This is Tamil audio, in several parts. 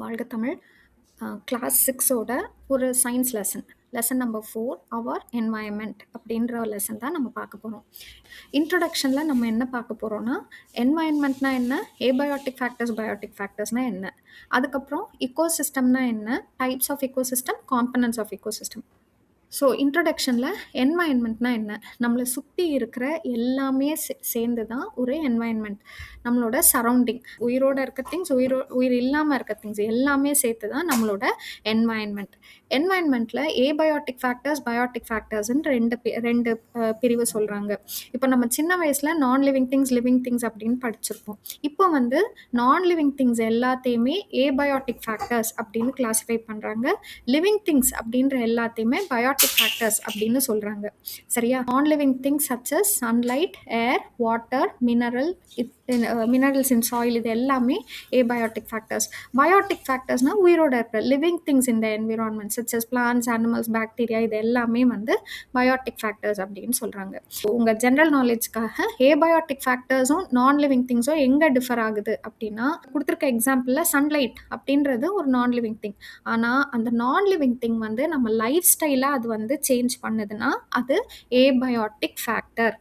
வாழ்க தமிழ். கிளாஸ் 6ஓட ஒரு சயின்ஸ் லெசன். லெசன் நம்பர் 4 அவர் என்வாயன்மெண்ட் அப்படின்ற லெசன் தான் நம்ம பார்க்க போகிறோம். இன்ட்ரொடக்ஷனில் நம்ம என்ன பார்க்க போகிறோம்னா, என்வாயன்மெண்ட்னா என்ன, ஏபயோட்டிக் ஃபேக்டர்ஸ், பயோட்டிக் ஃபேக்டர்ஸ்னால் என்ன, அதுக்கப்புறம் இக்கோசிஸ்டம்னா என்ன, types of ecosystem, components of ecosystem. So இன்ட்ரடக்ஷனில் என்வாயன்மெண்ட்னா என்ன, நம்மளை சுற்றி இருக்கிற எல்லாமே சேர்ந்து தான் ஒரு என்வாயன்மெண்ட். நம்மளோட சரௌண்டிங், உயிரோடு இருக்க திங்ஸ், உயிர் இல்லாமல் இருக்க திங்ஸ் எல்லாமே சேர்த்து தான் நம்மளோட என்வாயன்மெண்ட். என்வாயன்மெண்ட்டில் ஏபயோட்டிக் ஃபேக்டர்ஸ், பயோட்டிக் ஃபேக்டர்ஸ்ன்னு ரெண்டு பிரிவு சொல்கிறாங்க. இப்போ நம்ம சின்ன வயசில் நான் லிவிங் திங்ஸ், லிவிங் திங்ஸ் அப்படின்னு படிச்சிருப்போம். இப்போ வந்து நான் லிவிங் திங்ஸ் எல்லாத்தையுமே ஏபயோட்டிக் ஃபேக்டர்ஸ் அப்படின்னு கிளாஸிஃபை பண்ணுறாங்க. லிவிங் திங்ஸ் அப்படின்ற எல்லாத்தையுமே பயோட்டிக் ஃபேக்டர்ஸ் அப்படின்னு சொல்கிறாங்க. சரியா? Non living things such as sunlight, air, water, minerals in soil, இது எல்லாமே ஏபயோட்டிக் ஃபேக்டர்ஸ். பயோட்டிக் ஃபேக்டர்ஸ்னால் உயிரோட இருக்கிற லிவிங் திங்ஸ் இந்த environment such as plants, animals, bacteria, இது எல்லாமே வந்து பயோட்டிக் ஃபேக்டர்ஸ் அப்படின்னு சொல்கிறாங்க. உங்கள் ஜென்ரல் நாலேஜ்க்காக ஏபயோட்டிக் ஃபேக்டர்ஸும் நான் லிவிங் திங்ஸும் எங்கே டிஃபர் ஆகுது அப்படின்னா, கொடுத்துருக்க எக்ஸாம்பிளில் சன்லைட் அப்படின்றது ஒரு நான் லிவிங் திங். ஆனால் அந்த நான் லிவிங் திங் வந்து நம்ம லைஃப் ஸ்டைலாக அது வந்து சேஞ்ச் பண்ணுதுன்னா அது ஏபயோட்டிக் ஃபேக்டர்.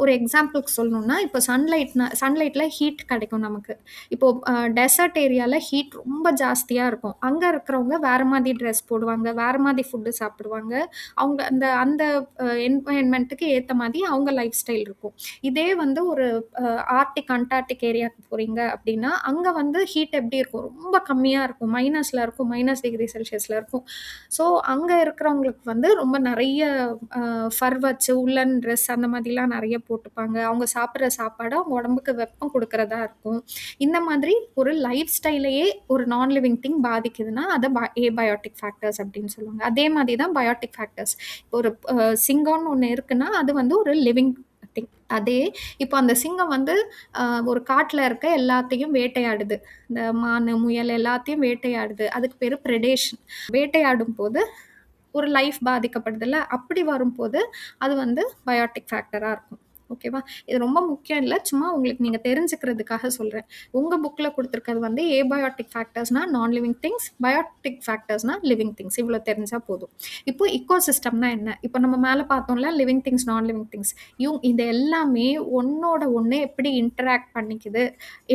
ஒரு எக்ஸாம்பிளுக்கு சொல்லணும்னா, இப்போ சன்லைட்டில் ஹீட் கிடைக்கும் நமக்கு. இப்போது டெசர்ட் ஏரியாவில் ஹீட் ரொம்ப ஜாஸ்தியாக இருக்கும். அங்கே இருக்கிறவங்க வேறு மாதிரி ட்ரெஸ் போடுவாங்க, வேறு மாதிரி ஃபுட்டு சாப்பிடுவாங்க. அவங்க அந்த அந்த என்வாயன்மெண்ட்டுக்கு ஏற்ற மாதிரி அவங்க லைஃப் ஸ்டைல் இருக்கும். இதே வந்து ஒரு ஆர்டிக், அண்டார்டிக் ஏரியாவுக்கு போகிறீங்க அப்படின்னா, அங்கே வந்து ஹீட் எப்படி இருக்கும், ரொம்ப கம்மியாக இருக்கும், மைனஸில் இருக்கும், -°C இருக்கும். ஸோ அங்கே இருக்கிறவங்களுக்கு வந்து ரொம்ப நிறைய ஃபர் வச்சு உள்ளன் ட்ரெஸ் அந்த மாதிரிலாம் நிறைய போட்டுப்பாங்க. அவங்க சாப்பிட்ற சாப்பாடு அவங்க உடம்புக்கு வெப்பம் கொடுக்கறதா இருக்கும். இந்த மாதிரி ஒரு லைஃப் ஸ்டைலையே ஒரு நான் லிவிங் திங் பாதிக்குதுன்னா அதை ஏபயோட்டிக் ஃபேக்டர்ஸ் அப்படின்னு சொல்லுவாங்க. அதே மாதிரி தான் பயோட்டிக் ஃபேக்டர்ஸ். ஒரு சிங்கம்னு ஒன்று இருக்குன்னா அது வந்து ஒரு லிவிங் திங். அதே இப்போ அந்த சிங்கம் வந்து ஒரு காட்டில் இருக்க எல்லாத்தையும் வேட்டையாடுது. இந்த மான், முயல் எல்லாத்தையும் வேட்டையாடுது. அதுக்கு பேர் ப்ரெடேஷன். வேட்டையாடும் போது ஒரு லைஃப் பாதிக்கப்படுதுல்ல, அப்படி வரும்போது அது வந்து பயோட்டிக் ஃபேக்டராக இருக்கும். ஓகேவா? இது ரொம்ப முக்கியம் இல்லை, சும்மா உங்களுக்கு நீங்கள் தெரிஞ்சுக்கிறதுக்காக சொல்கிறேன். உங்கள் புக்கில் கொடுத்துருக்கிறது வந்து ஏபயோட்டிக் ஃபேக்டர்ஸ்னால் நான் லிவிங் திங்ஸ், பயோட்டிக் ஃபேக்டர்ஸ்னால் லிவிங் திங்ஸ். இவ்வளோ தெரிஞ்சால் போதும். இப்போ இக்கோசிஸ்டம்னா என்ன? இப்போ நம்ம மேலே பார்த்தோம்ல, லிவிங் திங்ஸ், நான் லிவிங் திங்ஸ், இது எல்லாமே ஒன்றோட ஒன்று எப்படி இன்டராக்ட் பண்ணிக்குது,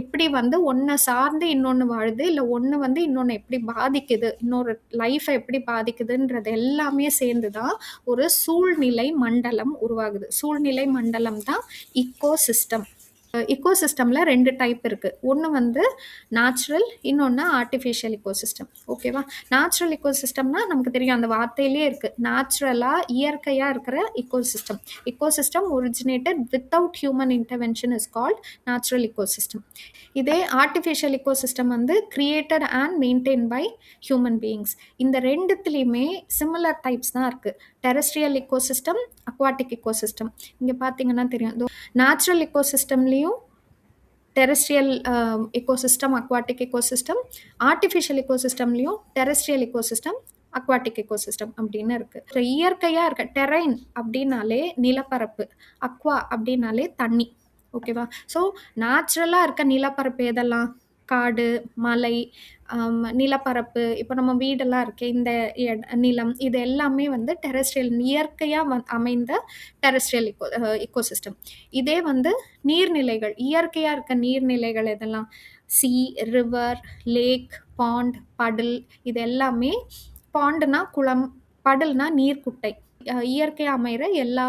எப்படி வந்து ஒன்றை சார்ந்து இன்னொன்று வாழுது, இல்லை ஒன்று வந்து இன்னொன்று எப்படி பாதிக்குது, இன்னொரு லைஃப்பை எப்படி பாதிக்குதுன்றது எல்லாமே சேர்ந்து தான் ஒரு சூழ்நிலை மண்டலம் உருவாகுது. சூழ்நிலை மண்டலம் தான் இக்கோசிஸ்டம். இக்கோசிஸ்டமில் 2 டைப் இருக்குது. ஒன்று வந்து நேச்சுரல், இன்னொன்று ஆர்டிஃபிஷியல் இக்கோசிஸ்டம். ஓகேவா? நேச்சுரல் இக்கோசிஸ்டம்னா நமக்கு தெரியும், அந்த வார்த்தையிலே இருக்குது, நேச்சுரலாக இயற்கையாக இருக்கிற ecosystem. Ecosystem originated without human intervention is called natural ecosystem. இதே ஆர்டிஃபிஷியல் இக்கோசிஸ்டம் வந்து created and maintain by human beings. இந்த ரெண்டுத்துலேயுமே சிமிலர் டைப்ஸ் தான் இருக்குது. Terrestrial ecosystem, aquatic ecosystem. இங்கே பார்த்தீங்கன்னா தெரியும், நேச்சுரல் இக்கோசிஸ்டம்லேயும் terrestrial ecosystem, aquatic ecosystem, artificial இக்கோசிஸ்டம்லேயும் டெரெஸ்ட்ரியல் இக்கோசிஸ்டம், அக்வாட்டிக் இக்கோசிஸ்டம் அப்படின்னு இருக்குது. இயற்கையாக இருக்க டெரைன் அப்படின்னாலே நிலப்பரப்பு, அக்வா அப்படின்னாலே தண்ணி. ஓகேவா? ஸோ நேச்சுரலாக இருக்க நிலப்பரப்பு எதெல்லாம்? காடு, மலை, நிலப்பரப்பு, இப்போ நம்ம வீடெல்லாம் இருக்கே இந்த நிலம், இது எல்லாமே வந்து டெரெஸ்ட்ரியல், இயற்கையாக அமைந்த டெரெஸ்ட்ரியல் இக்கோசிஸ்டம். இதே வந்து நீர்நிலைகள், இயற்கையாக இருக்க நீர்நிலைகள் எதெல்லாம்? Sea, river, lake, pond, puddle, இது எல்லாமே. பாண்டுனா குளம், படில்னா நீர்க்குட்டை. இயற்கையாக அமைகிற எல்லா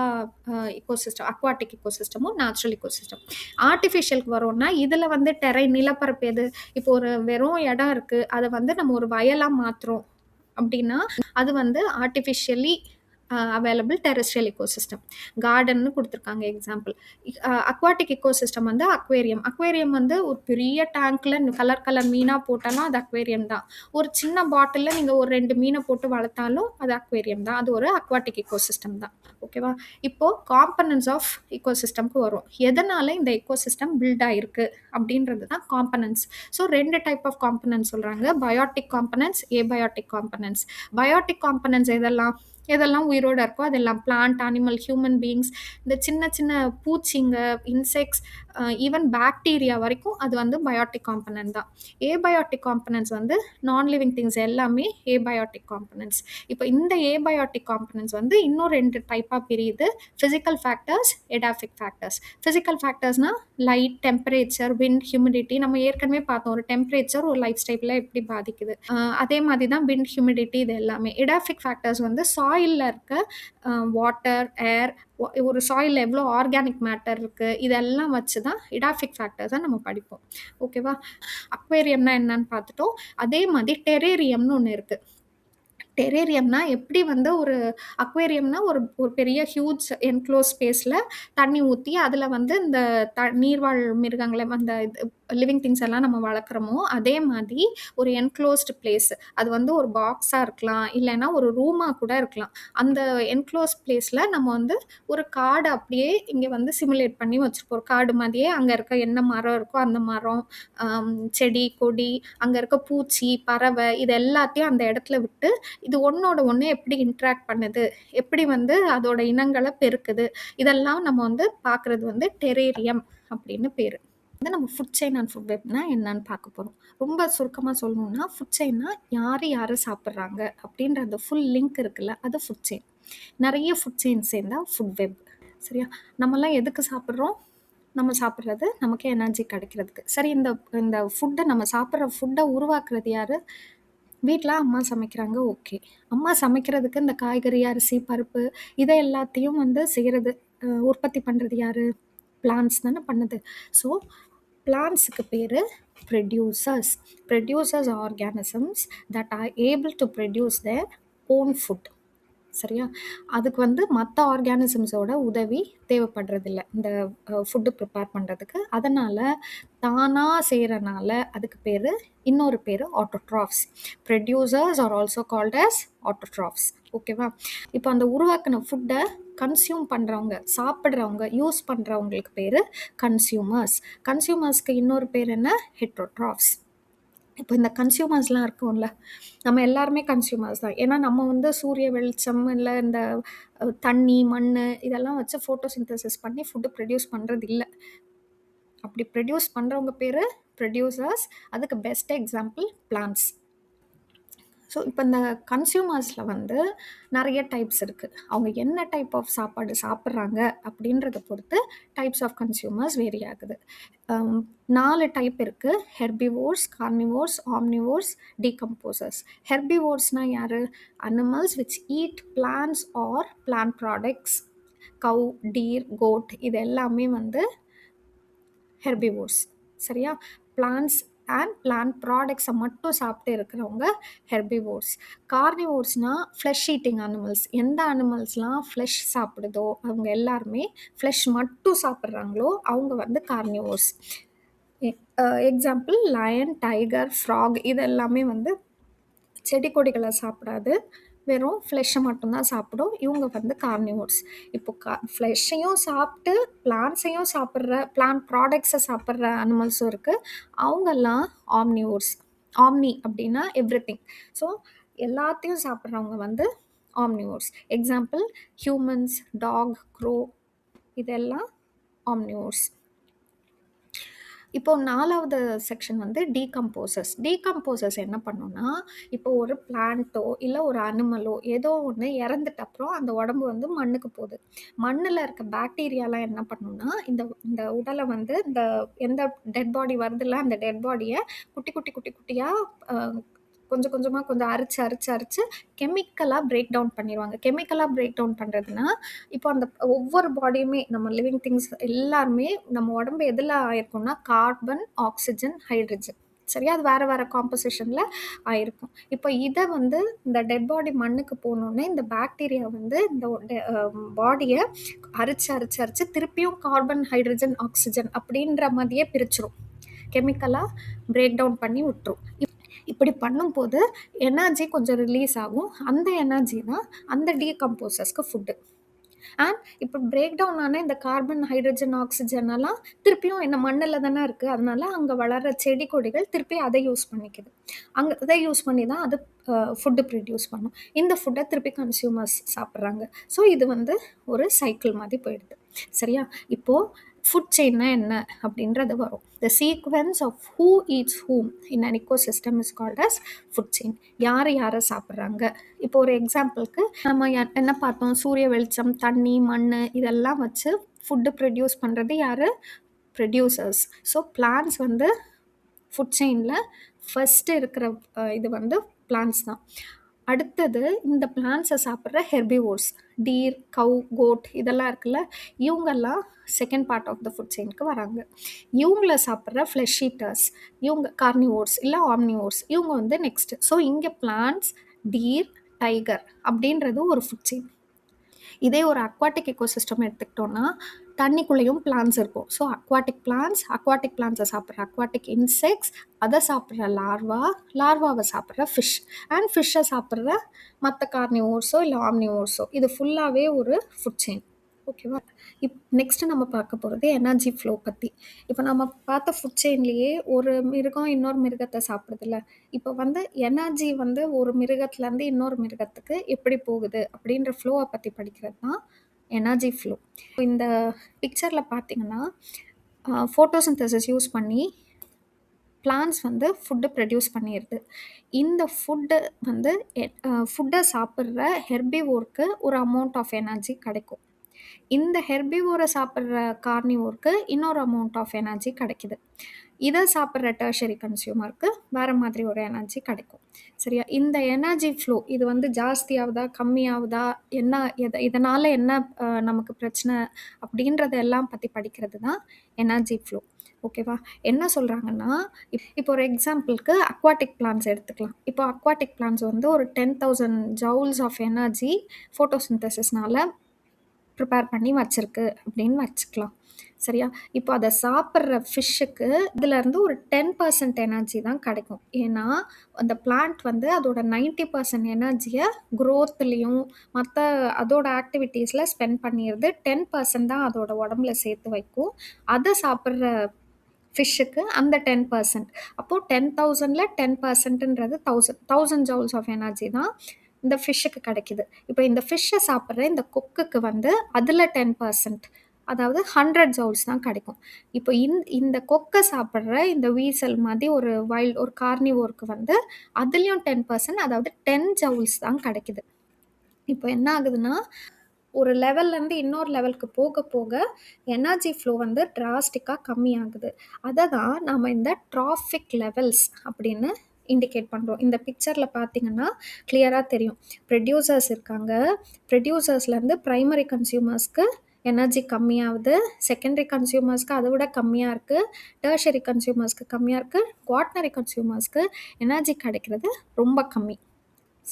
இக்கோசிஸ்டம், அக்வாட்டிக் இக்கோசிஸ்டமும் நேச்சுரல் இக்கோசிஸ்டம். ஆர்டிஃபிஷியலுக்கு வரோம்னா இதில் வந்து நிலப்பரப்பு எது? இப்போ ஒரு வெறும் இடம் இருக்குது, அதை வந்து நம்ம ஒரு வயலாக மாற்றுறோம் அப்படின்னா அது வந்து ஆர்டிஃபிஷியலி அவைலபிள் டெரெஸ்ட்ரியல் இக்கோசிஸ்டம். கார்டன்னு கொடுத்துருக்காங்க எக்ஸாம்பிள். அக்வாட்டிக் இக்கோசிஸ்டம் வந்து அக்வேரியம். அக்வேரியம் வந்து ஒரு பெரிய டேங்க்கில் கலர் மீனாக போட்டாலும் அது அக்வேரியம் தான். ஒரு சின்ன பாட்டிலில் நீங்கள் ஒரு 2 மீனை போட்டு வளர்த்தாலும் அது அக்வேரியம் தான். அது ஒரு அக்வாட்டிக் இக்கோசிஸ்டம் தான். ஓகேவா? இப்போது காம்பனன்ட்ஸ் ஆஃப் இக்கோசிஸ்டம்க்கு வரும். எதனால் இந்த இக்கோசிஸ்டம் பில்ட் ஆகிருக்கு அப்படின்றது தான் components. So 2 type of components சொல்கிறாங்க, biotic components, abiotic components. Biotic components எதெல்லாம் உயிரோடு இருக்கோ அதெல்லாம் பிளான்ட், அனிமல், ஹியூமன் பீயிங்ஸ், இந்த சின்ன சின்ன பூச்சிங்க, இன்செக்ட்ஸ், ஈவன் பாக்டீரியா வரைக்கும் அது வந்து பயோட்டிக் காம்பனன்ட் தான். ஏபயோட்டிக் காம்பனன்ட்ஸ் வந்து நான் லிவிங் திங்ஸ் எல்லாமே ஏபயோட்டிக் காம்பனன்ட்ஸ். இப்போ இந்த ஏபயோட்டிக் காம்பனன்ட்ஸ் வந்து இன்னும் 2 டைப்பா பிரியுது. Physical factors, edaphic factors. Physical ஃபேக்டர்ஸ்னா லைட், டெம்பரேச்சர், விண்ட், ஹியூமிடிட்டி. நம்ம ஏற்கனவே பார்த்தோம் ஒரு டெம்பரேச்சர் ஒரு லைஃப் ஸ்டைல எப்படி பாதிக்குது. அதே மாதிரி தான் விண்ட், ஹியூமிடிட்டி இது எல்லாமே. எடாஃபிக் ஃபேக்டர்ஸ் வந்து சாயில்ல இருக்க வாட்டர், ஏர், ஒரு சாயில்ல எவ்வளோ ஆர்கானிக் மேட்டர் இருக்கு, இதெல்லாம் வச்சு தான் எடாஃபிக் ஃபேக்டர்ஸை நம்ம படிப்போம். ஓகேவா? அக்வேரியம்னா என்னன்னு பார்த்துட்டோம். அதே மாதிரி டெரேரியம்னு ஒன்று இருக்கு. டெரேரியம்னா எப்படி வந்து ஒரு அக்வேரியம்னா ஒரு ஒரு பெரிய ஹியூஜ் என்க்ளோஸ் ஸ்பேஸில் தண்ணி ஊற்றி அதில் வந்து இந்த நீர்வாழ் மிருகங்களை அந்த லிவிங் திங்ஸ் எல்லாம் நம்ம வளர்க்குறோமோ அதே மாதிரி ஒரு என்க்ளோஸ்டு பிளேஸ். அது வந்து ஒரு பாக்ஸாக இருக்கலாம், இல்லைன்னா ஒரு ரூமாக கூட இருக்கலாம். அந்த என்க்ளோஸ் பிளேஸில் நம்ம வந்து ஒரு காடு அப்படியே இங்கே வந்து சிமுலேட் பண்ணி வச்சுருப்போம். ஒரு காடு மாதிரியே அங்கே இருக்க என்ன மரம் இருக்கோ அந்த மரம், செடி கொடி, அங்கே இருக்க பூச்சி பறவை இது எல்லாத்தையும் அந்த இடத்துல விட்டு இது ஒன்னோட ஒன்று எப்படி இன்ட்ராக்ட் பண்ணுது, எப்படி வந்து அதோட இனங்களை பெருக்குது, இதெல்லாம் நம்ம வந்து பார்க்குறது வந்து டெரேரியம் அப்படின்னு பேர். வந்து நம்ம ஃபுட் செயின் அண்ட் ஃபுட் வெப்னா என்னன்னு பார்க்க போகிறோம். ரொம்ப சுருக்கமாக சொல்லணும்னா ஃபுட் செயின்னா யார் சாப்பிட்றாங்க அப்படின்ற அந்த ஃபுல் லிங்க் இருக்குல்ல, அது ஃபுட் செயின். நிறைய ஃபுட் செயின் சேர்ந்தா ஃபுட் வெப். சரியா? நம்மலாம் எதுக்கு சாப்பிட்றோம்? நம்ம சாப்பிட்றது நமக்கு எனர்ஜி கிடைக்கிறதுக்கு. சரி, இந்த இந்த ஃபுட்டை நம்ம சாப்பிட்ற ஃபுட்டை உருவாக்குறது யார்? வீட்டில் அம்மா சமைக்கிறாங்க, ஓகே. அம்மா சமைக்கிறதுக்கு இந்த காய்கறி, அரிசி, பருப்பு இதை எல்லாத்தையும் வந்து செய்கிறது, உற்பத்தி பண்ணுறது யார்? பிளான்ட்ஸ் தானே பண்ணுது. ஸோ பிளான்ட்ஸுக்கு பேர் producers. Producers organisms that are able to produce their own food. சரியா? அதுக்கு வந்து மற்ற ஆர்கானிசம்ஸோட உதவி தேவைப்படுறதில்ல இந்த ஃபுட்டு ப்ரிப்பேர் பண்ணுறதுக்கு. அதனால் தானாக செய்கிறனால அதுக்கு பேர் இன்னொரு பேர் autotrophs. Producers are also called as autotrophs. ஓகேவா? இப்போ அந்த உருவாக்கின ஃபுட்டை கன்சியூம் பண்ணுறவங்க, சாப்பிட்றவங்க, யூஸ் பண்ணுறவங்களுக்கு பேர் கன்சியூமர்ஸ். கன்சியூமர்ஸ்க்கு இன்னொரு பேர் என்ன? ஹெட்ரோட்ராஃப்ஸ். இப்போ இந்த கன்சியூமர்ஸ்லாம் இருக்கும்ல, நம்ம எல்லாருமே கன்சியூமர்ஸ் தான். ஏன்னா நம்ம வந்து சூரிய வெளிச்சம் இல்லை இந்த தண்ணி, மண் இதெல்லாம் வச்சு ஃபோட்டோசிந்தசிஸ் பண்ணி ஃபுட்டு ப்ரொடியூஸ் பண்ணுறது இல்லை. அப்படி ப்ரொடியூஸ் பண்ணுறவங்க பேர் ப்ரொடியூசர்ஸ். அதுக்கு பெஸ்ட் எக்ஸாம்பிள் பிளான்ட்ஸ். ஸோ இப்போ இந்த கன்சியூமர்ஸில் வந்து நிறைய டைப்ஸ் இருக்குது. அவங்க என்ன டைப் ஆஃப் சாப்பாடு சாப்பிட்றாங்க அப்படின்றத பொறுத்து டைப்ஸ் ஆஃப் கன்சியூமர்ஸ் வேரி ஆகுது. 4 டைப் இருக்குது: ஹெர்பிவோர்ஸ், கார்னிவோர்ஸ், ஆம்னிவோர்ஸ், டீகம்போசர்ஸ். ஹெர்பிவோர்ஸ்னால் யார்? Animals which eat plants or plant products. Cow, deer, goat இது எல்லாமே வந்து ஹெர்பிவோர்ஸ். சரியா? பிளான்ட்ஸ் அண்ட் பிளான்ட் ப்ராடக்ட்ஸை மட்டும் சாப்பிட்டு இருக்கிறவங்க ஹெர்பிவோர்ஸ். கார்னிவோர்ஸ்னால் ஃப்ளஷ் ஈட்டிங் அனிமல்ஸ். எந்த அனிமல்ஸ்லாம் ஃப்ளஷ் சாப்பிடுதோ அவங்க எல்லாருமே ஃப்ளஷ் மட்டும் சாப்பிட்றாங்களோ அவங்க வந்து carnivores. Example lion, tiger, frog இது எல்லாமே வந்து செடி கொடிகளை சாப்பிடாது, வெறும் ஃப்ளெஷ்ஷை மட்டும்தான் சாப்பிடும். இவங்க வந்து கார்னிவோர்ஸ். இப்போ ஃப்ளெஷ்ஷையும் சாப்பிட்டு பிளான்ட்ஸையும் சாப்பிட்ற, பிளான்ட் ப்ராடக்ட்ஸை சாப்பிட்ற அனிமல்ஸும் இருக்குது. அவங்கெல்லாம் ஆம்னிவோர்ஸ். ஆம்னி அப்படின்னா எவ்ரிதிங். ஸோ எல்லாத்தையும் சாப்பிட்றவங்க வந்து omnivores. Example humans, talk, grow இதெல்லாம் ஆம்னிவோர்ஸ். இப்போ 4வது செக்ஷன் வந்து டீகம்போசர்ஸ். டீகம்போசர்ஸ் என்ன பண்ணுன்னா, இப்போ ஒரு பிளான்ட்டோ இல்லை ஒரு அனிமலோ ஏதோ ஒன்று இறந்துட்ட அப்புறம் அந்த உடம்பு வந்து மண்ணுக்கு போகுது. மண்ணில் இருக்க பாக்டீரியாலாம் என்ன பண்ணுன்னா, இந்த இந்த உடலை வந்து இந்த எந்த டெட் பாடி வருதுல்ல அந்த டெட் பாடியை குட்டி குட்டி குட்டி குட்டியாக கொஞ்சம் கொஞ்சமாக கொஞ்சம் அரிச்சு அரிச்சு அரிச்சு கெமிக்கலாக பிரேக் டவுன் பண்ணிடுவாங்க. கெமிக்கலாக பிரேக் டவுன் பண்ணுறதுனா, இப்போ அந்த ஒவ்வொரு பாடியுமே நம்ம லிவிங் திங்ஸ் எல்லாருமே நம்ம உடம்பு எதில் ஆயிருக்கும்னா கார்பன், ஆக்சிஜன், ஹைட்ரஜன். சரியா? அது வேறு வேறு காம்போசிஷனில் ஆயிருக்கும். இப்போ இதை வந்து இந்த டெட் பாடி மண்ணுக்கு போனோடனே இந்த பாக்டீரியா வந்து இந்த பாடியை அரிச்சு அரிச்சு அரிச்சு திருப்பியும் கார்பன், ஹைட்ரஜன், ஆக்சிஜன் அப்படின்ற மாதிரியே பிரிச்சிரும். கெமிக்கலாக பிரேக் டவுன் பண்ணி விட்டுரும். இப்படி பண்ணும்போது எனர்ஜி கொஞ்சம் ரிலீஸ் ஆகும். அந்த எனர்ஜி தான் அந்த டீகம்போசர்ஸ்க்கு ஃபுட்டு. அண்ட் இப்போ பிரேக் டவுன் ஆன இந்த கார்பன், ஹைட்ரஜன், ஆக்சிஜன் எல்லாம் திருப்பியும் என்ன மண்ணில் தானே இருக்குது. அதனால அங்கே வளர்கிற செடி கொடிகள் திருப்பி அதை யூஸ் பண்ணிக்குது. அங்கே அதை யூஸ் பண்ணி தான் அது ஃபுட்டு ப்ரொடியூஸ் பண்ணும். இந்த ஃபுட்டை திருப்பி கன்சியூமர்ஸ் சாப்பிட்றாங்க. ஸோ இது வந்து ஒரு சைக்கிள் மாதிரி போயிடுது. சரியா? இப்போது ஃபுட் செயின்னா என்ன அப்படின்றது வரும். The sequence of who eats whom in an ecosystem is called as food chain. யார் யாரை சாப்பிட்றாங்க. இப்போ ஒரு எக்ஸாம்பிளுக்கு நம்ம என்ன பார்த்தோம், சூரிய வெளிச்சம், தண்ணி, மண் இதெல்லாம் வச்சு ஃபுட்டு ப்ரொடியூஸ் பண்ணுறது யார்? ப்ரொடியூசர்ஸ். ஸோ பிளான்ஸ் வந்து ஃபுட் செயினில் ஃபஸ்ட்டு இருக்கிற இது வந்து பிளான்ஸ் தான். அடுத்தது இந்த பிளான்ஸை சாப்பிட்ற ஹெர்பிவோர்ஸ், டீர், கவ், கோட் இதெல்லாம் இருக்குல்ல, இவங்கெல்லாம் second part of the food செயினுக்கு வராங்க. இவங்கள சாப்பிட்ற ஃப்ளஷ் ஈட்டர்ஸ், இவங்க கார்னிவோர்ஸ் இல்லை ஆம்னிவோர்ஸ், இவங்க வந்து நெக்ஸ்ட்டு. ஸோ இங்கே பிளான்ஸ், டீர், டைகர் அப்படின்றது ஒரு ஃபுட் செயின். இதே ஒரு அக்வாட்டிக் எக்கோசிஸ்டம் எடுத்துக்கிட்டோம்னா தண்ணிக்குள்ளேயும் பிளான்ஸ் இருக்கும். ஸோ அக்வாட்டிக் பிளான்ஸை சாப்பிட்ற அக்வாட்டிக் இன்செக்ட்ஸ், அதை சாப்பிட்ற லார்வாவை சாப்பிட்ற ஃபிஷ், அண்ட் ஃபிஷ்ஷை சாப்பிட்ற மற்ற கார்னிவோர்ஸோ இல்லை ஆம்னிவோர்ஸோ, இது ஃபுல்லாகவே ஒரு ஃபுட் செயின். ஓகேவா? நெக்ஸ்ட்டு நம்ம பார்க்க போகிறது எனர்ஜி ஃப்ளோ பற்றி. இப்போ நம்ம பார்த்த ஃபுட் செயின்லேயே ஒரு மிருகம் இன்னொரு மிருகத்தை சாப்பிடுதுல்ல, இப்போ வந்து எனர்ஜி வந்து ஒரு மிருகத்துலேருந்து இன்னொரு மிருகத்துக்கு எப்படி போகுது அப்படின்ற ஃப்ளோவை பற்றி படிக்கிறது தான் எனர்ஜி ஃப்ளோ. இந்த பிக்சரில் பார்த்தீங்கன்னா ஃபோட்டோசிந்தசிஸ் யூஸ் பண்ணி பிளான்ஸ் வந்து ஃபுட்டு ப்ரொடியூஸ் பண்ணிடுது. இந்த ஃபுட்டை சாப்பிட்ற ஹெர்பிவோருக்கு ஒரு அமௌண்ட் ஆஃப் எனர்ஜி கிடைக்கும். இந்த ஹெர்பிவோரை சாப்பிட்ற கார்னிவோருக்கு இன்னொரு அமௌண்ட் ஆஃப் எனர்ஜி கிடைக்குது. இதை சாப்பிட்ற டெர்ஷரி கன்சியூமருக்கு வேறு மாதிரி ஒரு எனர்ஜி கிடைக்கும். சரியா? இந்த எனர்ஜி ஃப்ளோ இது வந்து ஜாஸ்தியாகுதா கம்மியாகுதா, என்ன இதனால் என்ன நமக்கு பிரச்சனை அப்படின்றதெல்லாம் பற்றி படிக்கிறது தான் எனர்ஜி ஃப்ளோ. ஓகேவா? என்ன சொல்கிறாங்கன்னா, இப்போ ஒரு எக்ஸாம்பிளுக்கு அக்வாட்டிக் பிளான்ஸ் எடுத்துக்கலாம். இப்போ அக்வாட்டிக் பிளான்ஸ் வந்து ஒரு 10,000 ஜவுல்ஸ் ஆஃப் எனர்ஜி ஃபோட்டோசிந்தசிஸ்னால் ப்ரிப்பேர் பண்ணி வச்சுருக்கு அப்படின்னு வச்சுக்கலாம். சரியா? இப்போ அதை சாப்பிட்ற ஃபிஷ்ஷுக்கு இதுலேருந்து ஒரு 10% எனர்ஜி தான் கிடைக்கும். ஏன்னா அந்த பிளான்ட் வந்து அதோட 90% எனர்ஜியை க்ரோத்லேயும் மற்ற அதோட ஆக்டிவிட்டீஸில் ஸ்பெண்ட் பண்ணிடுது. 10% தான் அதோட உடம்புல சேர்த்து வைக்கும். அதை சாப்பிட்ற ஃபிஷ்ஷுக்கு அந்த 10%. அப்போது 10,000ல் 10%ன்றது 1000 ஜவுல்ஸ் ஆஃப் எனர்ஜி தான் இந்த ஃபிஷ்ஷுக்கு கிடைக்குது. இப்போ இந்த ஃபிஷ்ஷை சாப்பிட்ற இந்த கொக்குக்கு வந்து அதில் 10%, அதாவது 100 ஜவுல்ஸ் தான் கிடைக்கும். இப்போ இந்த கொக்கை சாப்பிட்ற இந்த வீசல் மாதிரி ஒரு கார்னிவோருக்கு வந்து அதுலேயும் 10%, அதாவது 10 ஜவுல்ஸ் தான் கிடைக்குது. இப்போ என்ன ஆகுதுன்னா, ஒரு லெவல்லேருந்து இன்னொரு லெவலுக்கு போக போக எனர்ஜி ஃப்ளோ வந்து டிராஸ்டிக்காக கம்மியாகுது. அதை தான் நாம் இந்த ட்ராஃபிக் லெவல்ஸ் அப்படின்னு இண்டிகேட் பண்ணுறோம். இந்த பிக்சரில் பார்த்தீங்கன்னா கிளியராக தெரியும். ப்ரொடியூசர்ஸ் இருக்காங்க. ப்ரொடியூசர்ஸ்லேருந்து ப்ரைமரி கன்சியூமர்ஸ்க்கு எனர்ஜி கம்மியாகுது, செகண்டரி கன்சியூமர்ஸ்க்கு அதை விட கம்மியாக இருக்குது, டெர்ஷரி கன்சியூமர்ஸ்க்கு கம்மியாக இருக்குது, குவாட்டர்னரி கன்சியூமர்ஸ்க்கு எனர்ஜி கிடைக்கிறது ரொம்ப கம்மி.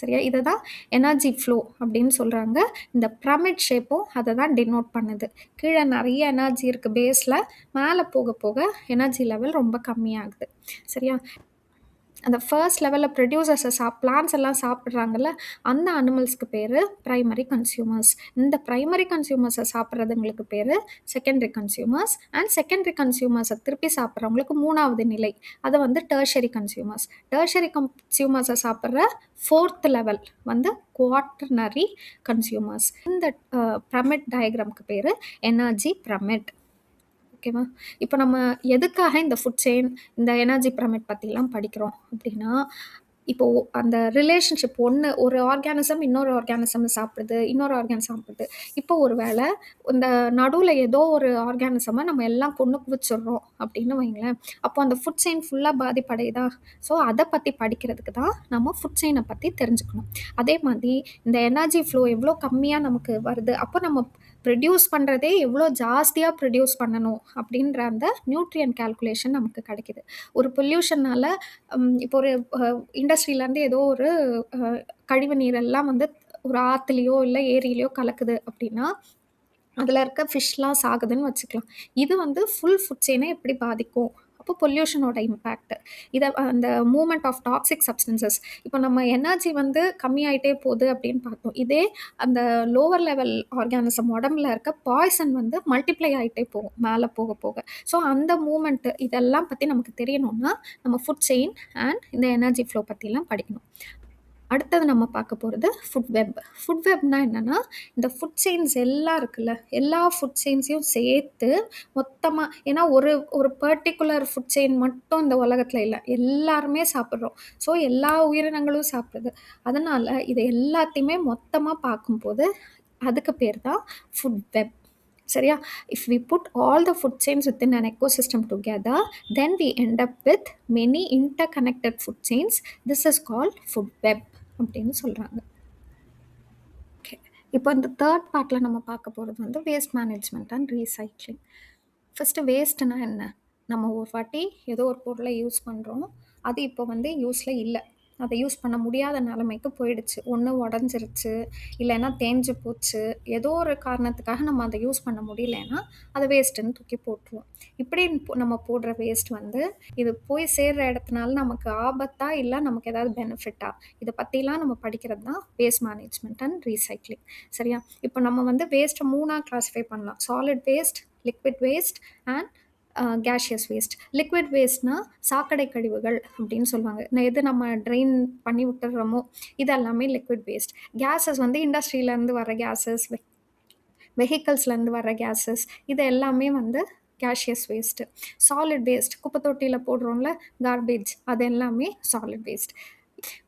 சரியா? இதை தான் எனர்ஜி ஃப்ளோ அப்படின்னு சொல்கிறாங்க. இந்த பிரமிட் ஷேப்பும் அதை தான் டினோட் பண்ணுது. கீழே நிறைய எனர்ஜி இருக்குது பேஸில், மேலே போக போக எனர்ஜி லெவல் ரொம்ப கம்மியாகுது. சரியா? அந்த ஃபர்ஸ்ட் லெவலில் ப்ரொடியூசர்ஸை பிளான்ஸ் எல்லாம் சாப்பிட்றாங்கல்ல, அந்த அனிமல்ஸ்க்கு பேர் ப்ரைமரி கன்சியூமர்ஸ். இந்த ப்ரைமரி கன்சியூமர்ஸை சாப்பிட்றதுங்களுக்கு பேர் செகண்டரி கன்சியூமர்ஸ். அண்ட் செகண்டரி கன்சியூமர்ஸை திருப்பி சாப்பிட்றவங்களுக்கு மூணாவது நிலை, அதை வந்து டெர்ஷரி கன்சியூமர்ஸ். டெர்ஷரி கன்சியூமர்ஸை சாப்பிட்ற ஃபோர்த் லெவல் வந்து குவாட்டர்னரி கன்சியூமர்ஸ். இந்த பிரமிட் டயக்ராமுக்கு பேர் எனர்ஜி பிரமிட். ஓகேவா? இப்போ நம்ம எதுக்காக இந்த ஃபுட் செயின், இந்த எனர்ஜி பிரமிட் பற்றிலாம் படிக்கிறோம் அப்படின்னா, இப்போது அந்த ரிலேஷன்ஷிப் ஒரு ஆர்கானிசம் இன்னொரு ஆர்கானிசம் சாப்பிடுது, இன்னொரு ஆர்கானிசம் சாப்பிடுது. இப்போ ஒரு வேளை இந்த நடுவில் ஏதோ ஒரு ஆர்கானிசமை நம்ம எல்லாம் கொண்டு குவிச்சிடுறோம் அப்படின்னு வைங்களேன், அப்போ அந்த ஃபுட் செயின் ஃபுல்லாக பாதிப்படையுதா? ஸோ அதை பற்றி படிக்கிறதுக்கு தான் நம்ம ஃபுட் செயினை பற்றி தெரிஞ்சுக்கணும். அதே மாதிரி இந்த எனர்ஜி ஃப்ளோ எவ்வளோ கம்மியாக நமக்கு வருது, அப்போ நம்ம ப்ரொடியூஸ் பண்ணுறதே எவ்வளோ ஜாஸ்தியாக ப்ரொடியூஸ் பண்ணணும் அப்படின்ற அந்த நியூட்ரியன் கால்குலேஷன் நமக்கு கிடைக்கிது. ஒரு பொல்யூஷனால் இப்போ ஒரு இண்டஸ்ட்ரியிலேருந்து ஏதோ ஒரு கழிவு நீரெல்லாம் வந்து ஒரு ஆற்றுலையோ இல்லை ஏரியிலையோ கலக்குது அப்படின்னா அதில் இருக்க ஃபிஷ்லாம் சாகுதுன்னு வச்சுக்கலாம். இது வந்து ஃபுல் ஃபுட் செயினை எப்படி பாதிக்கும்? அப்போ பொல்யூஷனோட இம்பேக்ட், இதை அந்த மூமெண்ட் ஆஃப் டாக்ஸிக் சப்ஸ்டன்சஸ். இப்போ நம்ம எனர்ஜி வந்து கம்மியாயிட்டே போகுது அப்படின்னு பார்த்தோம். இதே அந்த லோவர் லெவல் ஆர்கானிசம் உடம்புல இருக்க பாய்சன் வந்து மல்டிப்ளை ஆகிட்டே போகும் மேலே போக போக. ஸோ அந்த மூமெண்ட்டு இதெல்லாம் பற்றி நமக்கு தெரியணும்னா நம்ம ஃபுட் செயின் அண்ட் இந்த எனர்ஜி ஃப்ளோ பற்றிலாம் படிக்கணும். அடுத்தது நம்ம பார்க்க போறது ஃபுட் வெப். ஃபுட் வெப்னா என்னன்னா, இந்த ஃபுட் செயின்ஸ் எல்லாம் இருக்குல்ல, எல்லா ஃபுட் செயின்ஸையும் சேர்த்து மொத்தமா ஏன்னா ஒரு ஒரு பர்ட்டிகுலர் ஃபுட் செயின் மட்டும் இந்த உலகத்துல இல்ல. எல்லாருமே சாப்பிடுறோம். ஸோ எல்லா உயிரினங்களும் சாப்பிடுது. அதனால இத எல்லாத்தையுமே மொத்தமா பார்க்கும்போது, அதுக்கு பேர் தான் ஃபுட் வெப். சரியா? If we put all the food chains within an ecosystem together, then we end up with many interconnected food chains. This is called food web அப்படின்னு சொல்றாங்க. ஓகே. இப்போ இந்த 3rd பார்ட்ல நம்ம பார்க்க போறது வந்து waste management and recycling. First வேஸ்ட்டுனா என்ன? நம்ம ஒரு வாட்டி ஏதோ ஒரு பொருளை யூஸ் பண்ணுறோம். அது இப்போ வந்து யூஸ்ல இல்ல. அத யூஸ் பண்ண முடியாத நிலைமைக்கு போயிடுச்சு. ஒண்ணு உடைஞ்சிருச்சு, இல்லைன்னா தேஞ்சு போச்சு. ஏதோ ஒரு காரணத்துக்காக நம்ம அத யூஸ் பண்ண முடியலன்னா, அத வேஸ்ட்டுன்னு தூக்கி போட்டுருவோம். இப்படி நம்ம போடுற வேஸ்ட் வந்து, இது போய் சேர்ற இடத்துனால நமக்கு ஆபத்தா? இல்ல நமக்கு ஏதாவது பெனிஃபிட்டா? இத பத்திலாம் நம்ம படிக்கிறது தான் வேஸ்ட் மேனேஜ்மென்ட் அண்ட் ரீசைக்ளிங். சரியா? இப்போ நம்ம வந்து வேஸ்ட்ட 3ஆ கிளாசிஃபை பண்ணலாம். Solid waste, liquid waste and gaseous waste. Liquid வேஸ்ட்னா சாக்கடை கழிவுகள் அப்படின்னு சொல்லுவாங்க. எது நம்ம ட்ரெயின் பண்ணி விட்டுடுறோமோ இது எல்லாமே லிக்விட் வேஸ்ட். கேஸஸ் வந்து இண்டஸ்ட்ரியிலேருந்து வர கேஸஸ், வெஹிக்கல்ஸ்லேருந்து வர கேஸஸ் இது எல்லாமே வந்து கேஷியஸ் வேஸ்ட்டு. சாலிட் வேஸ்ட் குப்பை தொட்டியில் போடுறோம்ல கார்பேஜ் அது எல்லாமே சாலிட் வேஸ்ட்.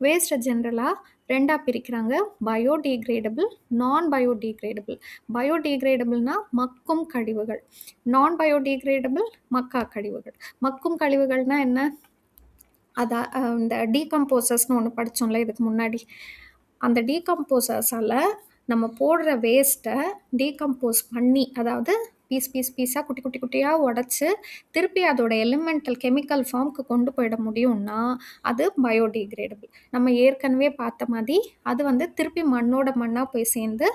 வேஸ்ட்டை ஜென்ரலாக 2ஆ பிரிக்கிறாங்க. பயோடிகிரேடபிள், நான் பயோடிகிரேடபிள். பயோடிகிரேடபிள்னா மக்கும் கழிவுகள். நான் பயோடிகிரேடபிள் மக்கா கழிவுகள். மக்கும் கழிவுகள்னா என்ன? அதான் இந்த டீகம்போசர்ஸ்னு ஒன்று படித்தோம்ல இதுக்கு முன்னாடி. அந்த டீகம்போசர்ஸால் நம்ம போடுற வேஸ்ட்டை டீகம்போஸ் பண்ணி, அதாவது பீஸாக குட்டி குட்டி குட்டியாக உடச்சி திருப்பி அதோட எலிமெண்டல் கெமிக்கல் ஃபார்முக்கு கொண்டு போயிட முடியும்னா அது பயோடிகிரேடபிள். நம்ம ஏற்கனவே பார்த்த மாதிரி அது வந்து திருப்பி மண்ணோட மண்ணாக போய் சேர்ந்து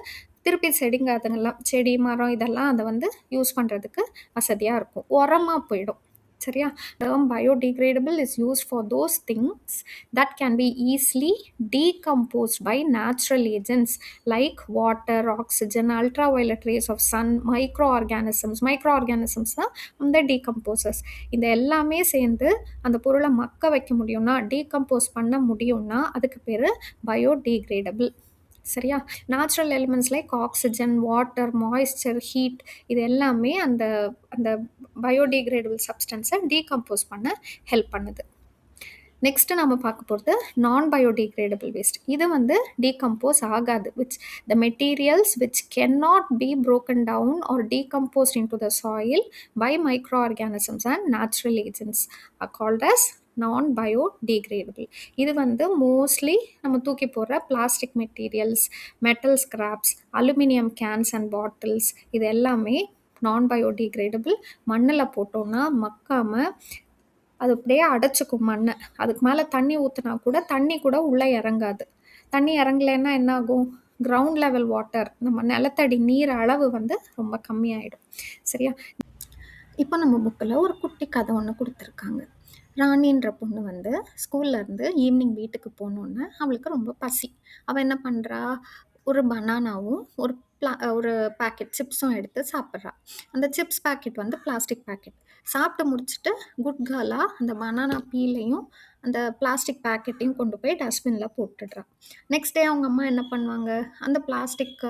திருப்பி செடிங்க அதுங்கெல்லாம் செடி மரம் இதெல்லாம் அதை வந்து யூஸ் பண்ணுறதுக்கு வசதியாக இருக்கும். உரமாக போயிடும். சரியா? Term biodegradable is used for those things that can be easily decomposed by natural agents like water, oxygen, ultraviolet rays of sun, microorganisms. Microorganisms தான் அந்த decomposers. இந்த எல்லாமே சேர்ந்து அந்த பொருளை மக்க வைக்க முடியும்னா, டீகம்போஸ் பண்ண முடியும்னா அதுக்கு பேர் biodegradable. சரியா? Natural elements like oxygen, water, moisture, heat இது எல்லாமே அந்த அந்த பயோடிகிரேடபிள் சப்ஸ்டன்ஸை டீகம்போஸ் பண்ண ஹெல்ப் பண்ணுது. நெக்ஸ்ட்டு நம்ம பார்க்க போகிறது நான் பயோடிகிரேடபிள் வேஸ்ட். இது வந்து டீகம்போஸ் ஆகாது. the materials which cannot be broken down or decomposed into the soil by microorganisms and natural agents are called as non biodegradable. இது வந்து மோஸ்ட்லி நம்ம தூக்கி போடுற plastic materials, metal scraps, aluminium cans and bottles இது எல்லாமே நான் பயோடிகிரேடபிள். மண்ணில் போட்டோம்னா மக்காமல் அது அப்படியே அடைச்சிக்கும் மண்ணை. அதுக்கு மேலே தண்ணி ஊற்றினா கூட தண்ணி கூட உள்ளே இறங்காது. தண்ணி இறங்கலைன்னா என்ன ஆகும்? கிரவுண்ட் லெவல் வாட்டர், நம்ம நிலத்தடி நீர் அளவு வந்து ரொம்ப கம்மியாயிடும். சரியா? இப்போ நம்ம புக்கில் ஒரு குட்டி கதை ஒன்று கொடுத்துருக்காங்க. ராணின்ற பொண்ணு வந்து ஸ்கூல்லேருந்து ஈவினிங் வீட்டுக்கு போனோன்னே அவளுக்கு ரொம்ப பசி. அவள் என்ன பண்ணுறா? ஒரு பனானாவும் ஒரு பேக்கெட் சிப்ஸும் எடுத்து சாப்பிட்றா. அந்த சிப்ஸ் பேக்கெட் வந்து பிளாஸ்டிக் பேக்கெட். சாப்பிட்டு முடிச்சுட்டு குட் கேர்லாக அந்த பனானா பீலையும் அந்த பிளாஸ்டிக் பேக்கெட்டையும் கொண்டு போய் டஸ்ட்பினில் போட்டுடுறா. நெக்ஸ்ட் டே அவங்க அம்மா என்ன பண்ணுவாங்க? அந்த பிளாஸ்டிக்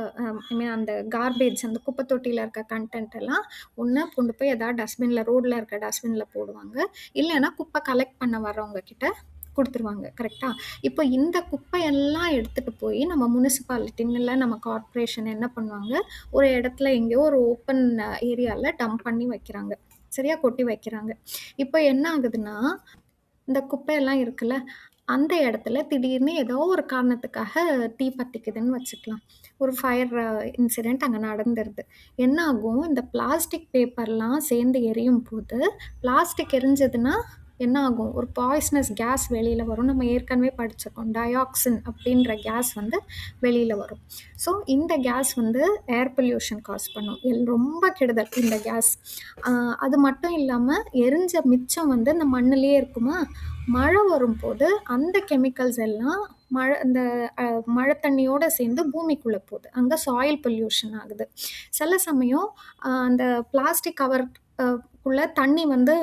அந்த கார்பேஜ், அந்த குப்பை தொட்டியில் இருக்க கண்டென்ட் எல்லாம் ஒன்று கொண்டு போய் எதாவது டஸ்ட்பினில், ரோட்டில் இருக்க டஸ்ட்பினில் போடுவாங்க. இல்லைன்னா குப்பை கலெக்ட் பண்ண வர்றவங்க கிட்ட கொடுத்துருவாங்க. கரெக்டாக? இப்போ இந்த குப்பையெல்லாம் எடுத்துகிட்டு போய் நம்ம முனிசிபாலிட்டின்னு இல்லை நம்ம கார்ப்பரேஷன் என்ன பண்ணுவாங்க? ஒரு இடத்துல எங்கேயோ ஒரு ஓப்பன் ஏரியாவில் டம்ப் பண்ணி வைக்கிறாங்க. சரியா? கொட்டி வைக்கிறாங்க. இப்போ என்ன ஆகுதுன்னா, இந்த குப்பையெல்லாம் இருக்குல்ல, அந்த இடத்துல திடீர்னு ஏதோ ஒரு காரணத்துக்காக தீ பற்றிக்குதுன்னு வச்சுக்கலாம். ஒரு ஃபயர் இன்சிடெண்ட் அங்கே நடந்துருது. என்ன ஆகும்? இந்த பிளாஸ்டிக் பேப்பர்லாம் சேர்ந்து எரியும் போது, பிளாஸ்டிக் எரிஞ்சதுன்னா என்ன ஆகும்? ஒரு பாய்ஸ்னஸ் கேஸ் வெளியில் வரும். நம்ம ஏற்கனவே படிச்சிருக்கோம். டயாக்சின் அப்படின்ற கேஸ் வந்து வெளியில் வரும். ஸோ இந்த கேஸ் வந்து ஏர் பொல்யூஷன் காஸ் பண்ணும். ரொம்ப கெடுதல் இந்த கேஸ். அது மட்டும் இல்லாமல் எரிஞ்ச மிச்சம் வந்து இந்த மண்ணிலேயே இருக்குமா? மழை வரும்போது அந்த கெமிக்கல்ஸ் எல்லாம் இந்த மழை தண்ணியோடு சேர்ந்து பூமிக்குள்ளே போகுது. அங்கே சாயில் பொல்யூஷன் ஆகுது. சில சமயம் அந்த பிளாஸ்டிக் கவர் குள்ள தண்ணி வந்து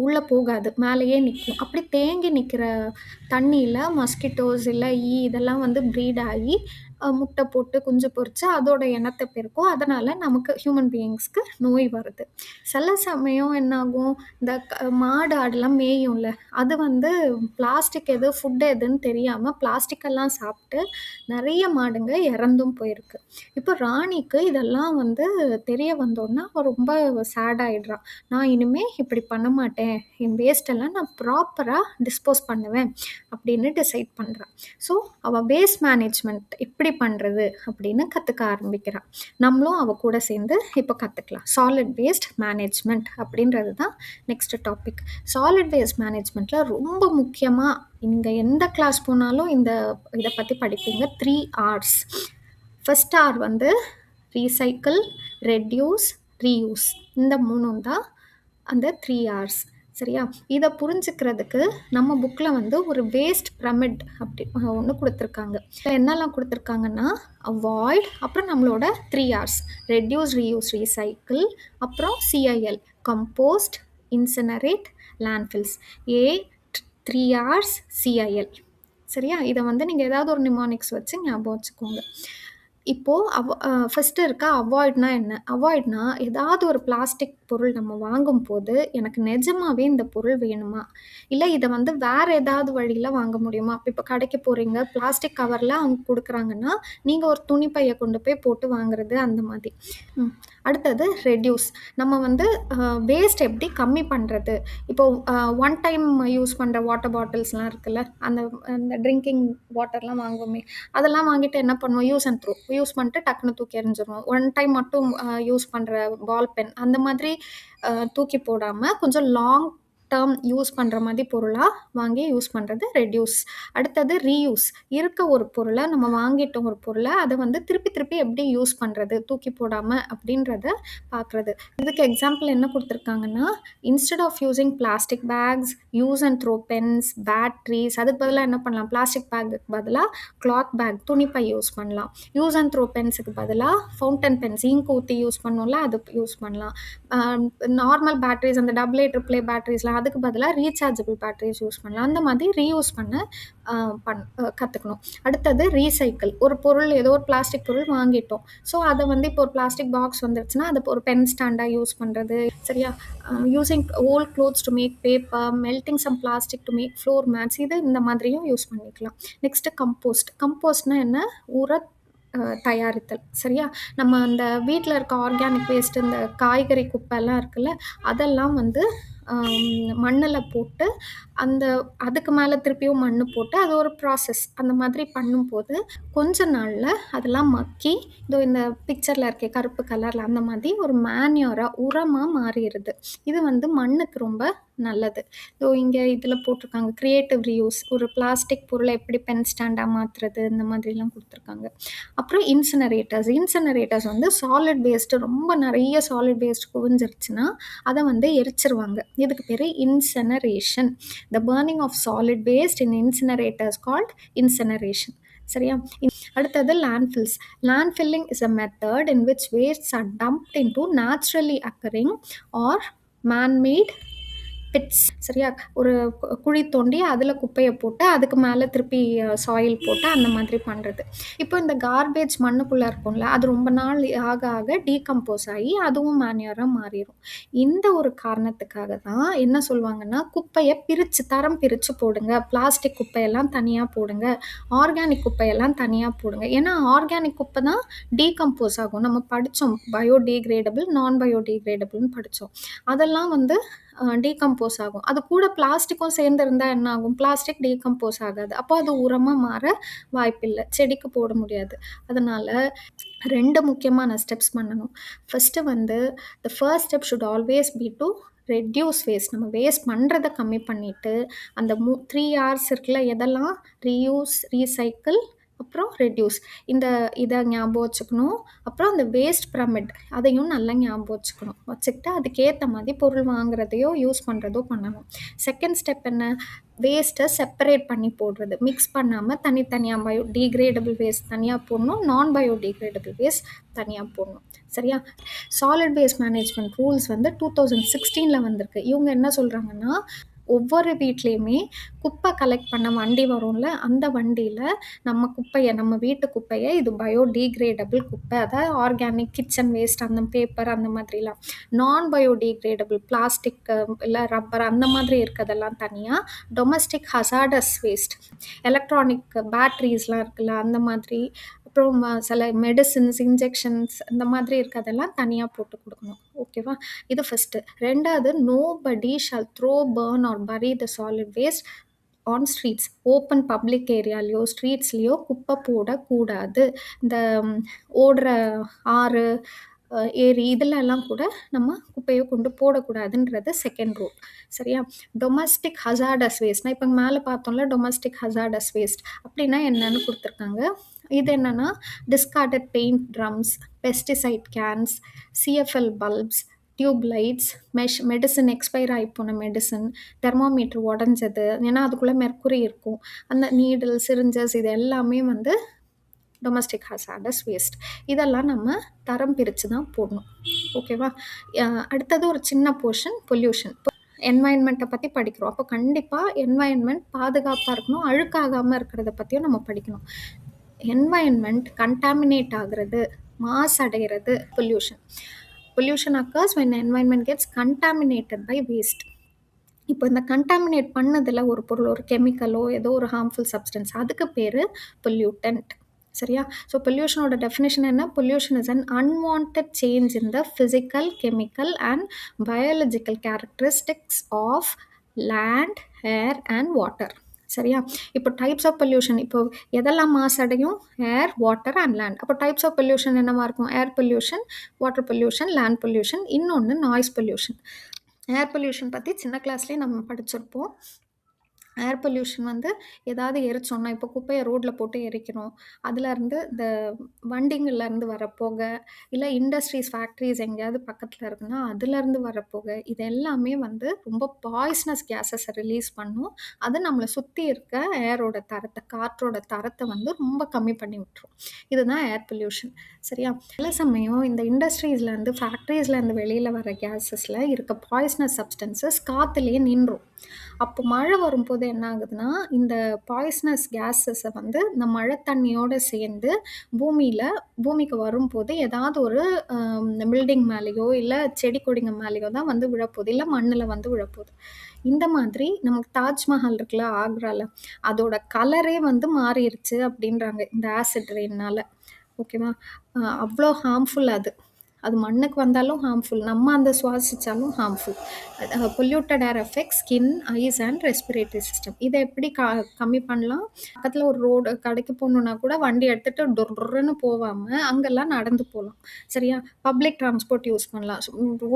உள்ள போகாது. மேலேயே நிக்கும். அப்படி தேங்கி நிக்கிற தண்ணீல மஸ்கிட்டோஸ் இல்ல இதெல்லாம் வந்து ப்ரீட் ஆகி முட்டை போட்டு குஞ்சு பொரிச்சு அதோட இனத்த பெருக்கும். அதனால நமக்கு ஹியூமன் பீயிங்ஸ்க்கு நோய் வருது. சில சமயம் என்னாகும், இந்த மாடு, ஆடுலாம் மேயும்ல, அது வந்து பிளாஸ்டிக் எது, ஃபுட் எதுன்னு தெரியாம பிளாஸ்டிக் எல்லாம் சாப்பிட்டு நெறைய மாடுங்க இறந்தும் போயிருக்கு. இப்போ ராணிக்கு இதெல்லாம் வந்து தெரிய வந்தோனே அவ ரொம்ப சேட் ஆயிடுறா. நான் இனிமே இப்படி பண்ண மாட்டேன். என் வேஸ்ட் எல்லாம் நான் ப்ராப்பரா டிஸ்போஸ் பண்ணுவேன் அப்படின்னு டிசைட் பண்றா. ஸோ அவ வேஸ்ட் மேனேஜ்மெண்ட் எப்படி பண்றது அப்படின்னு கத்துக்க ஆரம்பிக்கிறா. நம்மளும் அவ கூட சேர்ந்து இப்போ கத்துக்கலாம். சாலிட் வேஸ்ட் மேனேஜ்மெண்ட் அப்படின்றது தான் நெக்ஸ்ட் டாபிக். சாலிட் வேஸ்ட் மேனேஜ்மெண்ட்ல ரொம்ப முக்கியமா நீங்க எந்த கிளாஸ் போனாலும் இதை பத்தி படிப்பீங்க. 3 Rs. ஃபர்ஸ்ட் ஆர் வந்து ரீசைக்கிள், ரெட்யூஸ், ரீயூஸ். இந்த 3ம் தான் அந்த 3 Rs. சரியா? இதை புரிஞ்சுக்கிறதுக்கு நம்ம புக்கில் வந்து ஒரு வேஸ்ட் பிரமிட் அப்படி ஒன்று கொடுத்துருக்காங்க. என்னெல்லாம் கொடுத்துருக்காங்கன்னா, அவாய்ட், அப்புறம் நம்மளோட 3 Rs, ரெட்யூஸ், ரீயூஸ், ரீசைக்கிள், அப்புறம் சிஐஎல், கம்போஸ்ட், இன்சினரேட், லேண்ட்ஃபில்ஸ். ஏ 3 Rs, சிஐஎல். சரியா? இதை வந்து நீங்கள் ஏதாவது ஒரு நிமானிக்ஸ் வச்சு ஞாபகம் வச்சுக்கோங்க. இப்போ ஃபர்ஸ்ட் இருக்க அவாய்ட்னா என்ன? அவாய்ட்னா ஏதாவது ஒரு பிளாஸ்டிக் பொருள் நம்ம வாங்கும்போது, எனக்கு நிஜமாவே இந்த பொருள் வேணுமா? இல்ல இத வந்து வேற ஏதாவது வழியில வாங்க முடியுமா? இப்போ கடைக்கு போறீங்க, பிளாஸ்டிக் கவர்ல அவங்க குடுக்குறாங்கன்னா, நீங்க ஒரு துணி பைய கொண்டு போய் போட்டு வாங்குறது அந்த மாதிரி. அடுத்தது ரெட்யூஸ். நம்ம வந்து வேஸ்ட் எப்படி கம்மி பண்றது? இப்போ ஒன் டைம் யூஸ் பண்ற வாட்டர் பாட்டில்ஸ்லாம் இருக்குல்ல, அந்த அந்த ட்ரிங்கிங் வாட்டர்லாம் வாங்குவோமே, அதெல்லாம் வாங்கிட்டு என்ன பண்ணுவோம்? Use and throw. யூஸ் பண்ணிட்டு டக்குனு தூக்கி எறிஞ்சிருவோம். ஒன் டைம் மட்டும் யூஸ் பண்ற பால் பென் அந்த மாதிரி தூக்கி போடாம கொஞ்சம் லாங் டேர்ம் யூஸ் பண்ற மாதிரி பொருளா வாங்கி யூஸ் பண்றது ரெட்யூஸ். அடுத்தது ரீயூஸ். இருக்க ஒரு பொருளை நம்ம வாங்கிட்டோம், ஒரு பொருளை அதை வந்து திருப்பி திருப்பி எப்படி யூஸ் பண்றது, தூக்கி போடாம அப்படின்றத பார்க்குறது. இதுக்கு எக்ஸாம்பிள் என்ன கொடுத்துருக்காங்கன்னா, instead of using plastic bags, use and throw pens, batteries, அதுக்கு பதிலாக என்ன பண்ணலாம்? பிளாஸ்டிக் பேக்குக்கு பதிலாக கிளாத் பேக், துணிப்பை யூஸ் பண்ணலாம். யூஸ் அண்ட் த்ரோ பென்ஸுக்கு பதிலாக ஃபவுண்டன் பென்ஸ், இங்க் ஊற்றி யூஸ் பண்ணுவோம்ல, அது யூஸ் பண்ணலாம். நார்மல் பேட்டரிஸ், அந்த AA AAA பேட்டரிஸ்லாம், அதுக்கு பதிலாக ரீசார்ஜபிள் பேட்டரிஸ் யூஸ் பண்ணலாம். அந்த மாதிரி ரீயூஸ் பண்ண கற்றுக்கணும். அடுத்தது ரீசைக்கிள். ஒரு பொருள், ஏதோ ஒரு பிளாஸ்டிக் பொருள் வாங்கிட்டோம். ஸோ அதை வந்து இப்போ ஒரு பிளாஸ்டிக் பாக்ஸ் வந்துருச்சுன்னா அதை ஒரு பென் ஸ்டாண்டாக யூஸ் பண்ணுறது. சரியா? Using old clothes to make paper, melting some plastic to make floor mats, இது இந்த மாதிரியும் யூஸ் பண்ணிக்கலாம். Next compost. கம்போஸ்ட்னா என்ன? தயாரித்தல். சரியா? நம்ம அந்த வீட்டில் இருக்க ஆர்கானிக் வேஸ்ட், இந்த காய்கறி குப்பைலாம் இருக்குல்ல, அதெல்லாம் வந்து மண்ணில் போட்டு அதுக்கு மேலே திருப்பியும் மண் போட்டு அது ஒரு ப்ராசஸ். அந்த மாதிரி பண்ணும்போது கொஞ்ச நாளில் அதெல்லாம் மக்கி இந்த பிக்சரில் இருக்க கருப்பு கலரில் அந்த மாதிரி ஒரு மேன்யூராக, உரமாக மாறிடுது. இது வந்து மண்ணுக்கு ரொம்ப நல்லது. இங்கே இதில் போட்டிருக்காங்க கிரியேட்டிவ் ரீயூஸ். ஒரு பிளாஸ்டிக் பொருளை எப்படி பென் ஸ்டாண்டாக மாற்றுறது, இந்த மாதிரிலாம் கொடுத்துருக்காங்க. அப்புறம் இன்சினரேட்டர்ஸ் வந்து சாலிட் வேஸ்ட், ரொம்ப நிறைய சாலிட் வேஸ்ட் குவிஞ்சிருச்சுன்னா அதை வந்து எரிச்சிருவாங்க. இதுக்கு பேர் incineration. The burning of solid waste in incinerators called incineration. சரியா? அடுத்தது landfills. Landfilling is a method in which wastes are dumped into naturally occurring or manmade pits. சரியா? ஒரு குழி தோண்டி அதில் குப்பையை போட்டு அதுக்கு மேலே திருப்பி சாயில் போட்டு அந்த மாதிரி பண்ணுறது. இப்போ இந்த கார்பேஜ் மண்ணுக்குள்ளே இருக்கும்ல, அது ரொம்ப நாள் ஆக ஆக டீகம்போஸ் ஆகி அதுவும் மேன்யூராக மாறிடும். இந்த ஒரு காரணத்துக்காக தான் என்ன சொல்லுவாங்கன்னா, குப்பையை தரம் பிரித்து போடுங்க. பிளாஸ்டிக் குப்பையெல்லாம் தனியாக போடுங்க, ஆர்கானிக் குப்பையெல்லாம் தனியாக போடுங்க. ஏன்னா ஆர்கானிக் குப்பை தான் டீகம்போஸ் ஆகும். நம்ம படித்தோம், பயோடிகிரேடபிள், நான் பயோடிகிரேடபிள்னு படித்தோம். அதெல்லாம் வந்து டீகம்போஸ் ஆகும். அது கூட பிளாஸ்டிக்கும் சேர்ந்து இருந்தால் என்ன ஆகும்? பிளாஸ்டிக் டீகம்போஸ் ஆகாது. அப்போ அது உரமாக மாற வாய்ப்பில்லை, செடிக்கு போட முடியாது. அதனால் 2 முக்கியமான ஸ்டெப்ஸ் பண்ணணும். ஃபஸ்ட்டு வந்து the first step should always be to reduce waste. நம்ம வேஸ்ட் பண்ணுறதை கம்மி பண்ணிவிட்டு அந்த 3 Rs இருக்குல்ல, எதெல்லாம்? ரீயூஸ், ரீசைக்கிள், அப்புறம் ரெட்யூஸ். இந்த இத ஞாபகம் வச்சுக்கணும். அப்புறம் அந்த வேஸ்ட் பிரமிட் அதையும் நல்லா ஞாபகம் வச்சுக்கணும். வச்சுக்கிட்டு அதுக்கேத்த மாதிரி பொருள் வாங்குறதையோ, யூஸ் பண்றதோ பண்ணணும். செகண்ட் ஸ்டெப் என்ன? வேஸ்ட்டை செப்பரேட் பண்ணி போடுறது. மிக்ஸ் பண்ணாம தனித்தனியா டிகிரேடபிள் வேஸ்ட் தனியா போடணும். நான் பயோடிகிரேடபிள் வேஸ்ட் தனியா போடணும். சரியா? சாலிட் வேஸ்ட் மேனேஜ்மெண்ட் ரூல்ஸ் வந்து 2016ல வந்திருக்கு. இவங்க என்ன சொல்றாங்கன்னா, ஒவ்வொரு வீட்லயுமே குப்பை கலெக்ட் பண்ண வண்டி வரும்ல, அந்த வண்டியில நம்ம வீட்டு குப்பைய இது பயோடிகிரேடபிள் குப்பை, அதாவது ஆர்கானிக் கிச்சன் வேஸ்ட் அந்த பேப்பர் அந்த மாதிரிலாம். நான் பயோடிகிரேடபிள் பிளாஸ்டிக் இல்ல ரப்பர் அந்த மாதிரி இருக்கதெல்லாம் தனியா. டொமஸ்டிக் ஹசார்டஸ் வேஸ்ட், எலக்ட்ரானிக் பேட்டரிஸ்லாம் இருக்குல்ல அந்த மாதிரி. அப்புறம் சில மெடிசின்ஸ், இன்ஜெக்ஷன்ஸ் இந்த மாதிரி இருக்கதெல்லாம் தனியா போட்டு குடுக்கணும். ஓகேவா? இது ஃபர்ஸ்ட்டு. 2வது nobody shall throw, burn or bury the solid waste on streets. Open public ஏரியாலயோ, ஸ்ட்ரீட்ஸ்லயோ குப்பை போடக்கூடாது. இந்த ஓடுற ஆறு, ஏரி இதுலலாம் கூட நம்ம குப்பைய கொண்டு போடக்கூடாதுன்றது செகண்ட் ரூல். சரியா? டொமஸ்டிக் ஹசார்டஸ் வேஸ்ட்னா இப்ப மேல பார்த்தோம்ல டொமஸ்டிக் ஹசார்டஸ் வேஸ்ட் அப்படின்னா என்னன்னு குடுத்துருக்காங்க. இது என்னன்னா discarded paint drums, pesticide cans, CFL bulbs, tube lights, medicine expire ஆகி போன மெடிசன், தெர்மாமீட்டர் உடஞ்சது, ஏன்னா அதுக்குள்ளே மெர்க்குரி இருக்கும். அந்த நீடில், சிரிஞ்சஸ் இது எல்லாமே வந்து டொமஸ்டிக் ஹசார்டஸ் வேஸ்ட். இதெல்லாம் நம்ம தரம் பிரித்து தான் போடணும். ஓகேவா? அடுத்தது ஒரு சின்ன போர்ஷன் பொல்யூஷன். என்வாயன்மெண்ட்டை பற்றி படிக்கிறோம். அப்போ கண்டிப்பாக என்வாயன்மெண்ட் பாதுகாப்பாக இருக்கணும், அழுக்காகாமல் இருக்கிறத பற்றியும் நம்ம படிக்கணும். என்வாயன்மெண்ட் கண்டாமினேட் ஆகுறது, மாஸ் அடைகிறது pollution. Pollution occurs when environment gets contaminated by waste. இப்போ இந்த கண்டாமினேட் பண்ணதில் ஒரு பொருள், ஒரு கெமிக்கலோ ஏதோ ஒரு ஹார்ம்ஃபுல் சப்ஸ்டன்ஸ், அதுக்கு பேர் பொல்யூட்டன்ட். சரியா? ஸோ பொல்யூஷனோட டெஃபினேஷன் என்ன? Pollution is an unwanted change in the physical, chemical and biological characteristics of land, air and water. சரியா? இப்போ டைப்ஸ் ஆஃப் பொல்யூஷன், இப்போ எதெல்லாம் மாசடையும்? Air, water and land. அப்போ டைப்ஸ் ஆஃப் பொல்யூஷன் என்னவா இருக்கும்? Air pollution, water pollution, land pollution, இன்னொன்று நாய்ஸ் பொல்யூஷன். ஏர் பொல்யூஷன் பற்றி சின்ன கிளாஸ்லேயே நம்ம படிச்சிருப்போம். ஏர் பொல்யூஷன் வந்து ஏதாவது எரிச்சோம்னா, இப்போ குப்பையை ரோட்டில் போட்டு எரிக்கிறோம், அதுலேருந்து இந்த வண்டிங்கள்லேருந்து வர புகை, இல்லை இண்டஸ்ட்ரீஸ், ஃபேக்ட்ரிஸ் எங்கேயாவது பக்கத்தில் இருக்குன்னா அதுலேருந்து வர புகை, இது எல்லாமே வந்து ரொம்ப பாய்ஸ்னஸ் கேஸஸை ரிலீஸ் பண்ணும். அது நம்மளை சுற்றி இருக்க ஏரோட தரத்தை, காற்றோட தரத்தை வந்து ரொம்ப கம்மி பண்ணி விட்டுரும். இதுதான் ஏர் பொல்யூஷன். சரியா? சில சமயம் இந்த இண்டஸ்ட்ரீஸ்லேருந்து, ஃபேக்ட்ரிஸ்லேருந்து வெளியில் வர கேஸஸில் இருக்க பாய்ஸ்னஸ் சப்ஸ்டன்சஸ் காற்றுலேயே நின்றும். அப்போ மழை வரும்போது என்ன ஆகுதுன்னா, இந்த பாய்ஸ்னஸ் கேஸஸை வந்து இந்த மழை தண்ணியோடு சேர்ந்து பூமிக்கு வரும்போது ஏதாவது ஒரு பில்டிங் மேலேயோ இல்லை செடி கொடிங்க மேலேயோ தான் வந்து விழப்போகுது, இல்லை மண்ணில் வந்து விழப்போகுது. இந்த மாதிரி நமக்கு தாஜ்மஹால் இருக்குல்ல ஆக்ரால, அதோட கலரே வந்து மாறிடுச்சு அப்படின்றாங்க இந்த ஆசிட் ரெயின்னால. ஓகேவா? அவ்வளோ ஹார்ம்ஃபுல் அது. அது மண்ணுக்கு வந்தாலும் ஹார்ம்ஃபுல், நம்ம அந்த சுவாசித்தாலும் harmful. Polluted air effect skin, eyes and respiratory system. இதை எப்படி கம்மி பண்ணலாம்? பக்கத்தில் ஒரு ரோடு கடைக்கு போகணுன்னா கூட வண்டி எடுத்துகிட்டு டொர்ன்னு போகாமல் அங்கெல்லாம் நடந்து போகலாம். சரியா? பப்ளிக் டிரான்ஸ்போர்ட் யூஸ் பண்ணலாம்.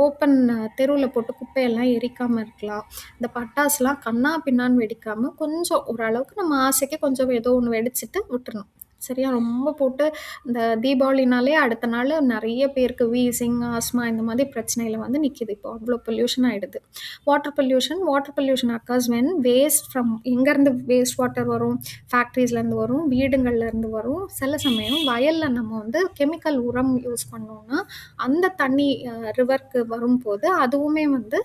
ஓப்பன் தெருவில் போட்டு குப்பையெல்லாம் எரிக்காமல் இருக்கலாம். இந்த பட்டாசுலாம் கண்ணா பின்னான்னு வெடிக்காமல் கொஞ்சம் ஓரளவுக்கு நம்ம ஆசைக்கு கொஞ்சம் ஏதோ ஒன்று வெடிச்சிட்டு விட்டுறணும். சரியா? ரொம்ப போட்டு இந்த தீபாவளினாலே அடுத்த நாள் நிறைய பேருக்கு வீசிங், ஆஸ்மா இந்த மாதிரி பிரச்சனையில் வந்து நிற்கிது. இப்போ அவ்வளோ பொல்யூஷன் ஆகிடுது. Water pollution occurs when waste from, எங்கேருந்து வேஸ்ட் வாட்டர் வரும்? ஃபேக்ட்ரிஸ்லேருந்து வரும், வீடுங்கள்லேருந்து வரும். சில சமயம் வயலில் நம்ம வந்து கெமிக்கல் உரம் யூஸ் பண்ணோம்னா அந்த தண்ணி ரிவருக்கு வரும்போது அதுவுமே வந்து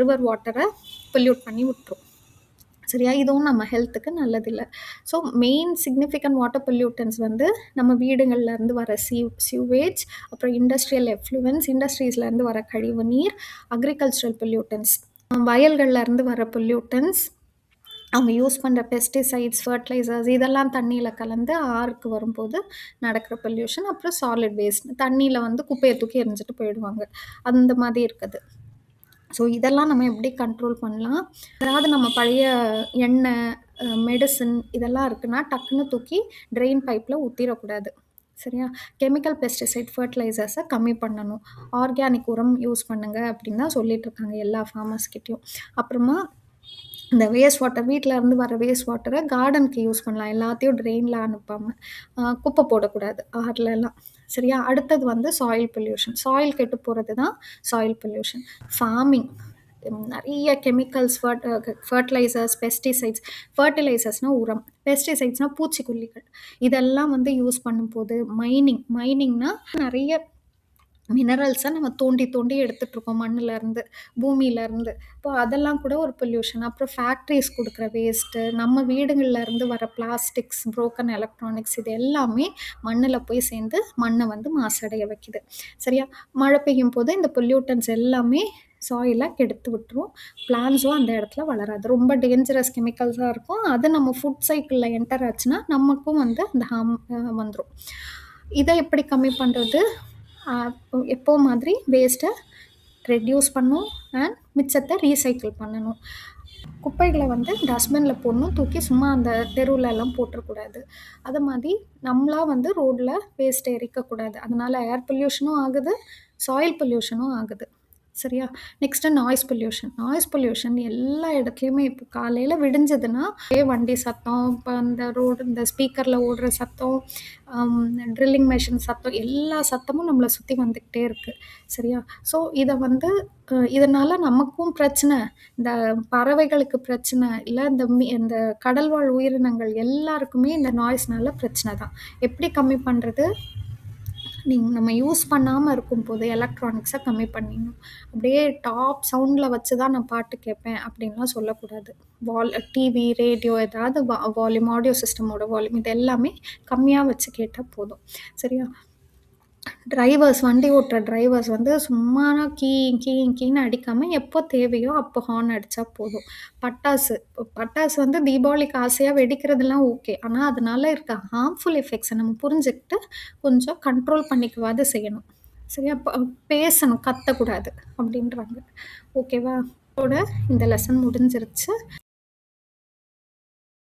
ரிவர் வாட்டரை பொல்யூட் பண்ணி விட்டுரும். சரியா? இதுவும் நம்ம ஹெல்த்துக்கு நல்லதில்லை. So main significant water pollutants வந்து நம்ம வீடுகள்லேருந்து வர சியூவேஜ், அப்புறம் இண்டஸ்ட்ரியல் எஃப்ளூவன்ஸ், இண்டஸ்ட்ரீஸ்லேருந்து வர கழிவு நீர், அக்ரிகல்ச்சரல் பொல்யூட்டன்ஸ், வயல்கள்லேருந்து வர பொல்யூட்டன்ஸ், அவங்க யூஸ் பண்ணுற பெஸ்டிசைட்ஸ், ஃபர்டிலைசர்ஸ் இதெல்லாம் தண்ணியில் கலந்து ஆறுக்கு வரும்போது நடக்கிற பொல்யூஷன். அப்புறம் சாலிட் வேஸ்ட், தண்ணியில் வந்து குப்பையை தூக்கி எரிஞ்சிட்டு போயிடுவாங்க, அந்த மாதிரி இருக்குது. ஸோ இதெல்லாம் நம்ம எப்படி கண்ட்ரோல் பண்ணலாம்? அதாவது நம்ம பழைய எண்ணெய், மெடிசின் இதெல்லாம் இருக்குன்னா டக்குன்னு தூக்கி ட்ரெயின் பைப்பில் ஊற்றிடக்கூடாது. சரியா? கெமிக்கல் பெஸ்டிசைட், ஃபர்டிலைசர்ஸை கம்மி பண்ணணும். ஆர்கானிக் உரம் யூஸ் பண்ணுங்க அப்படின்னு தான் சொல்லிட்டு இருக்காங்க எல்லா ஃபார்மர்ஸ்கிட்டையும். அப்புறமா இந்த வேஸ்ட் வாட்டர் வீட்ல இருந்து வர வேஸ்ட் வாட்டர கார்டனுக்கு யூஸ் பண்ணலாம். எல்லாத்தையும் ட்ரெயின்ல அனுப்பாம. குப்பை போடக்கூடாது ஆறுலலாம். சரியா? அடுத்தது வந்து சாயில் பொல்யூஷன். சாயில் கெட்டு போறது தான் சாயில் பொல்யூஷன். ஃபார்மிங் நெறைய கெமிக்கல்ஸ் ஃபர்டிலைசர்ஸ், பெஸ்டிசைட்ஸ். ஃபர்டிலைசர்ஸ்னா உரம். பெஸ்டிசைட்ஸ்னா பூச்சிக்கொல்லிகள். இதெல்லாம் வந்து யூஸ் பண்ணும்போது மைனிங்னா நெறைய மினரல்ஸ நம்ம தோண்டி தோண்டி எடுத்துட்டுருக்கோம் மண்ணுலருந்து, பூமியிலருந்து. இப்போ அதெல்லாம் கூட ஒரு பொல்யூஷன். அப்புறம் ஃபேக்ட்ரீஸ் குடுக்குற வேஸ்ட்டு, நம்ம வீடுகள்ல இருந்து வர பிளாஸ்டிக்ஸ், புரோக்கன் எலக்ட்ரானிக்ஸ் இது எல்லாமே மண்ணுல போய் சேர்ந்து மண்ண வந்து மாசடைய வைக்குது. சரியா? மழை பெய்யும்போது இந்த பொல்யூட்டன்ட்ஸ் எல்லாமே சாயில கெடுத்து விட்டுரும். பிளான்ட்ஸும் அந்த இடத்துல வளராது. ரொம்ப டேஞ்சரஸ் கெமிக்கல்ஸா இருக்கும். அது நம்ம ஃபுட் சைக்கிள்ல என்டர் ஆச்சுன்னா, நமக்கும் வந்து அந்த ஹார்ம் வந்துரும். இத எப்படி கம்மி பண்றது? அ எப்பவும் மாதிரி வேஸ்ட்ட ரெட்யூஸ் பண்ணணும் அண்ட் மிச்சத்த ரீசைக்கிள் பண்ணணும். குப்பைகள வந்து டஸ்ட்பின்ல போடணும். தூக்கி சும்மா அந்த தெருவுலலாம் போட்டுறக்கூடாது. அது மாரி நம்மளா வந்து ரோட்ல வேஸ்ட்ட எரிக்கக்கூடாது. அதனால ஏர் பொல்யூஷனும் ஆகுது, சாயில் பொல்யூஷனும் ஆகுது. சரியா? Next noise pollution. Noise pollution எல்லா இடத்துலயுமே இப்போ காலையில விடிஞ்சதுன்னா, ஒரே வண்டி சத்தம், இப்ப அந்த ரோடு இந்த ஸ்பீக்கர்ல ஓடுற சத்தம், அம் ட்ரில்லிங் மெஷின் சத்தம், எல்லா சத்தமும் நம்மள சுத்தி வந்துகிட்டே இருக்கு. சரியா? ஸோ இத வந்து இதனால நமக்கும் பிரச்சனை, இந்த பறவைகளுக்கு பிரச்சனை, இல்ல இந்த கடல்வாழ் உயிரினங்கள் எல்லாருக்குமே இந்த நாய்ஸ்னால பிரச்சனை தான். எப்படி கம்மி பண்றது? நம்ம யூஸ் பண்ணாம இருக்கும்போது எலக்ட்ரானிக்ஸ கம்மி பண்ணிடணும். அப்படியே டாப் சவுண்ட்ல வச்சு தான் நான் பாட்டு கேட்பேன் அப்படின்லாம் சொல்லக்கூடாது. டிவி, ரேடியோ ஏதாவது வால்யூம், ஆடியோ சிஸ்டமோட வால்யூம் இது எல்லாமே கம்மியா வச்சு கேட்டா போதும். சரியா? வண்டி ஓட்டுற டிரைவர்ஸ் வந்து சும்மானா கீன்னு அடிக்காம, எப்போ தேவையோ அப்போ ஹார்ன் அடிச்சா போதும். பட்டாசு வந்து தீபாவளிக்கு ஆசையா வெடிக்கிறதெல்லாம் ஓகே. ஆனா, அதனால இருக்க ஹார்ம்ஃபுல் எஃபெக்ட்ஸ நம்ம புரிஞ்சுகிட்டு, கொஞ்சம் கண்ட்ரோல் பண்ணிக்கவாது செய்யணும். சரியா? பேசணும், கத்தக்கூடாது அப்படின்றாங்க. ஓகேவா? இதோட இந்த லெசன் முடிஞ்சிருச்சு.